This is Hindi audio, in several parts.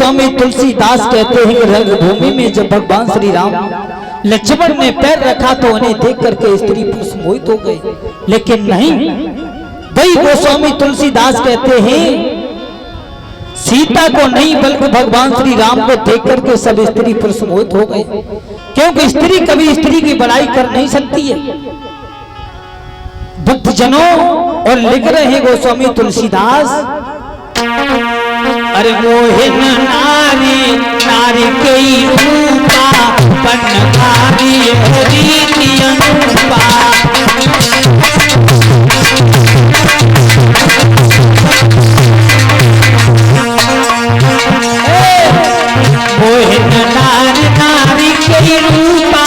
गोस्वामी तुलसीदास कहते हैं कि रणभूमि में जब भगवान श्री राम लक्ष्मण ने पैर रखा तो उन्हें देख करके स्त्री पुरुष मोहित हो गए, लेकिन नहीं। वही गोस्वामी तुलसीदास कहते हैं सीता को नहीं बल्कि भगवान श्री राम को देख करके सब स्त्री पुरुष मोहित हो गए, क्योंकि स्त्री कभी स्त्री की बड़ाई कर नहीं सकती है। भक्तजनों, और लिख रहे हैं गोस्वामी तुलसीदास, अरे मोहे नारी नारी कई रूपा बनकारी रीति अनुपा, मोहे नारी नारी कई रूपा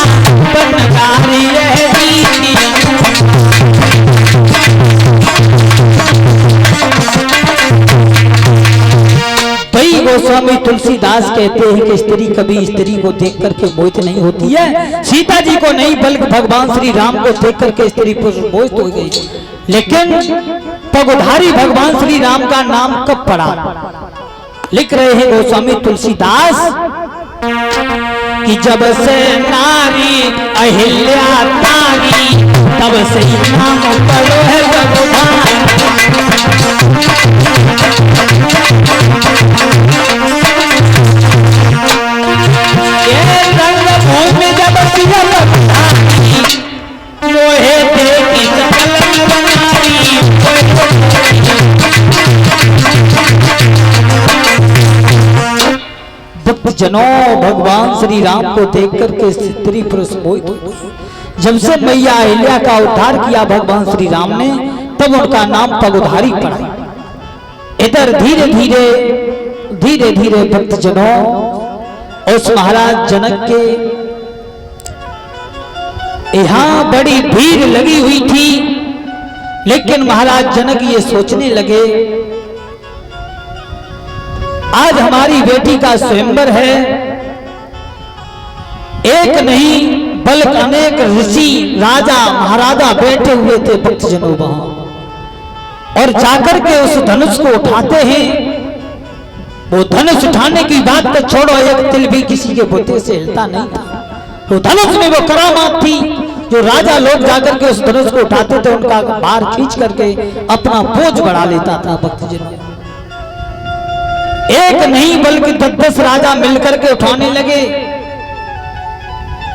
बनकारी रीति अनुपा। गोस्वामी तुलसीदास कहते हैं कि स्त्री कभी स्त्री को देख करके मोहित नहीं होती है। सीता जी को नहीं बल्कि भगवान श्री राम को देख करके स्त्री पुरुष मोहित हो गई। लेकिन पगधारी भगवान श्री राम का नाम कब पड़ा? लिख रहे हैं गोस्वामी तुलसीदास कि जब से नारी अहिल्या तारी तब से नाम पड़ो है भगवान। रणभूमि जब लोहे देखी सकल बनाई, भक्तजनों, भगवान श्री राम को देख करके स्त्री पुरुष मोहित हो। जब से मैया अहिल्या का उद्धार किया भगवान श्री राम ने, तब उनका नाम पगधारी पड़ा। इधर धीरे धीरे भक्तजनों उस महाराज जनक के यहां बड़ी भीड़ लगी हुई थी, लेकिन महाराज जनक ये सोचने लगे आज हमारी बेटी का स्वयंवर है। एक नहीं बल्कि अनेक ऋषि राजा महाराजा बैठे हुए थे भक्तजनों वहां, और जाकर के उस धनुष को उठाते हैं। वो धनुष उठाने की बात तो छोड़ो, एक तिल भी किसी के बुद्धि से हिलता नहीं था। तो धनुष में वो करामात थी, जो राजा लोग जाकर के उस धनुष को उठाते थे उनका भार खींच करके अपना बोझ बढ़ा लेता था। भक्तजनों, एक नहीं बल्कि 10 राजा मिलकर के उठाने लगे।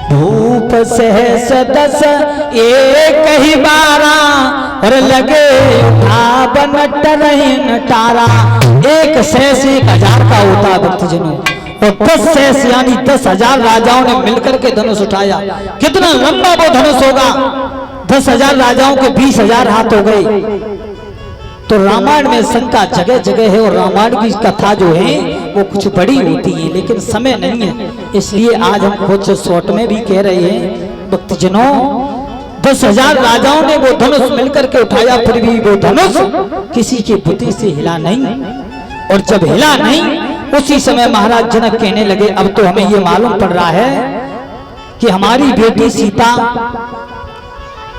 भूप सहस 10 एक ही 12 और लगे उठा बनट रही नटारा। एक सहस 1000 का होता है भक्तजनों, और 10 सहस यानी 10,000 राजाओं ने मिलकर के धनुष उठाया। कितना लंबा वो धनुष होगा? 10,000 राजाओं के 20,000 हाथ हो गए। तो रामायण में शंका जगह जगह है, और रामायण की कथा जो है वो कुछ बड़ी होती है, लेकिन समय नहीं है, इसलिए आज हम कुछ शॉर्ट में भी कह रहे हैं। भक्तजनों, 10,000 राजाओं ने वो धनुष मिलकर के उठाया, फिर भी वो धनुष किसी की बुद्धि से हिला नहीं। और जब हिला नहीं, उसी समय महाराज जनक कहने लगे अब तो हमें ये मालूम पड़ रहा है कि हमारी बेटी सीता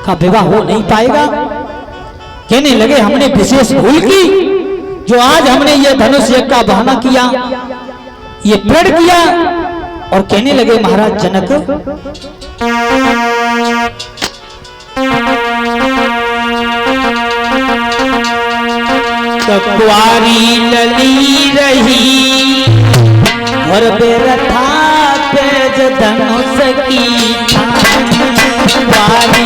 का विवाह हो नहीं पाएगा। कहने लगे हमने विशेष भूल की, जो आज हमने ये धनुष यज्ञ का बहाना किया, ये प्रण किया। और कहने लगे महाराज जनक कुआरी लली रही और बेरथा तेज धनुष की कुआरी।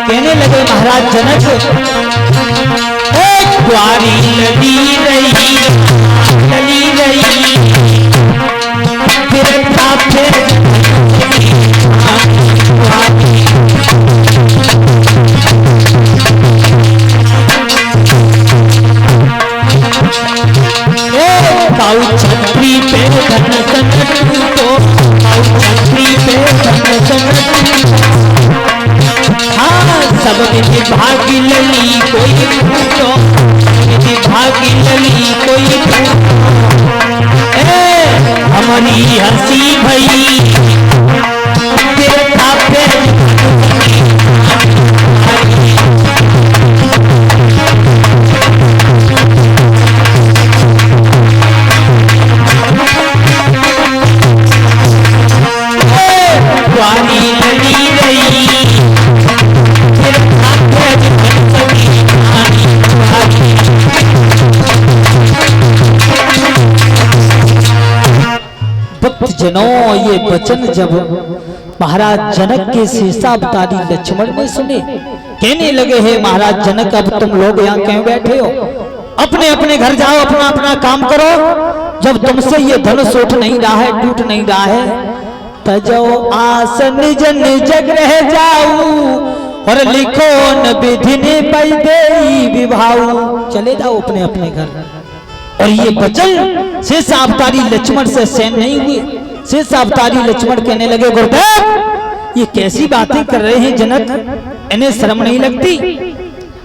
कहने लगे महाराज जनक कुआरी लली रही फिर छत्री पे धन संकट तो छत्री पे धन संकट। हाँ, सब निधि भागी लली कोई पूछो, निधि भागी लली कोई हमारी हंसी भई फिर बनी रही, फिर भाग्य धनुष की कहानी। भक्तजनों, ये वचन जब महाराज जनक के शेषावतारी लक्ष्मण ने सुने, कहने लगे, हे महाराज जनक, अब तुम लोग यहाँ क्यों बैठे हो? अपने अपने घर जाओ, अपना अपना काम करो। जब तुमसे ये धनुष उठ नहीं रहा है, टूट नहीं रहा है, तजो आसन जन जग रह जाऊ और लिखो न विधि ने पैदे विभाऊ। चले जाओ अपने अपने घर। और ये वचन शेषावतारी लक्ष्मण से सहन नहीं हुए। शेषावतारी लक्ष्मण कहने लगे, गुरुदेव, ये कैसी बातें कर रहे हैं जनक, इन्हें शर्म नहीं लगती?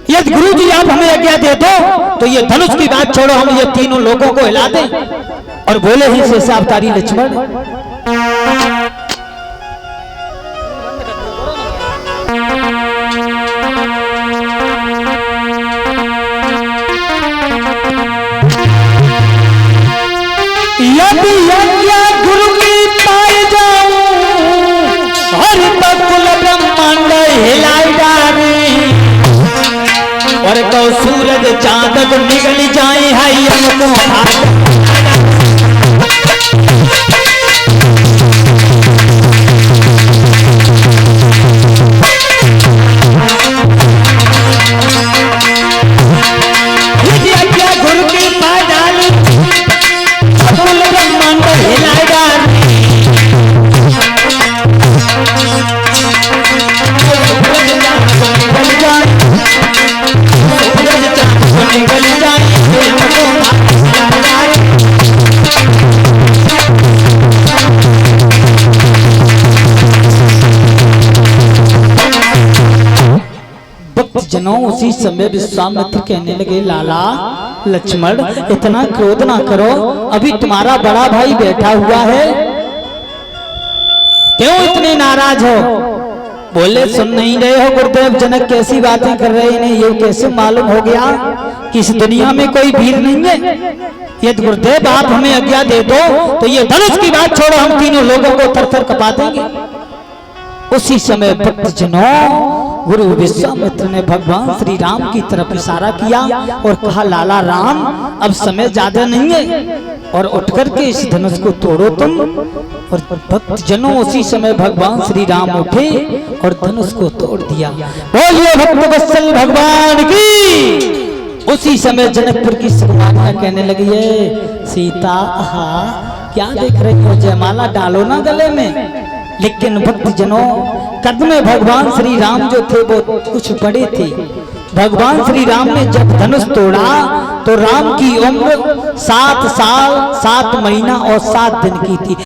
यदि गुरु जी आप हमें आज्ञा दे दो तो ये धनुष की बात छोड़ो, हम ये तीनों लोगों को हिला दें। और बोले हैं शेषावतारी लक्ष्मण, यदि आज्ञा गुरु की पाए जाऊं, हर बकुल ब्रह्मांड हिलाई डाली, और तो सूरज चांद को निगल जाए, हाय हमको जनों। उसी समय विश्वामित्र कहने लगे, लाला लक्ष्मण, इतना क्रोध ना करो, अभी तुम्हारा बड़ा भाई बैठा हुआ है, क्यों इतने नाराज हो? बोले, सुन नहीं रहे हो गुरुदेव, जनक कैसी बातें कर रहे हैं, ये कैसे मालूम हो गया कि इस दुनिया में कोई वीर नहीं है? यदि गुरुदेव आप हमें आज्ञा दे दो तो ये धनुष की बात छोड़ो, हम तीनों लोगों को थर थर कपा देंगे। उसी समय भक्तजनों, गुरु विश्वामित्र ने भगवान श्री राम की तरफ इशारा किया और कहा, लाला राम, अब समय ज्यादा नहीं है और उठ करके इस धनुष को तोड़ो तुम। और भक्तजनों, उसी समय भगवान श्री राम उठे और धनुष को तोड़ दिया। बोलिए भक्त वत्सल भगवान की। उसी समय जनकपुर की सुगमानियां कहने लगी, है सीता, क्या देख रही हो, जयमाला डालो ना गले में। लेकिन भक्तजनों, कद में भगवान श्री राम जो थे वो कुछ बड़े थे। भगवान श्री राम ने जब धनुष तोड़ा तो राम की उम्र 7 साल 7 महीना और 7 दिन की थी।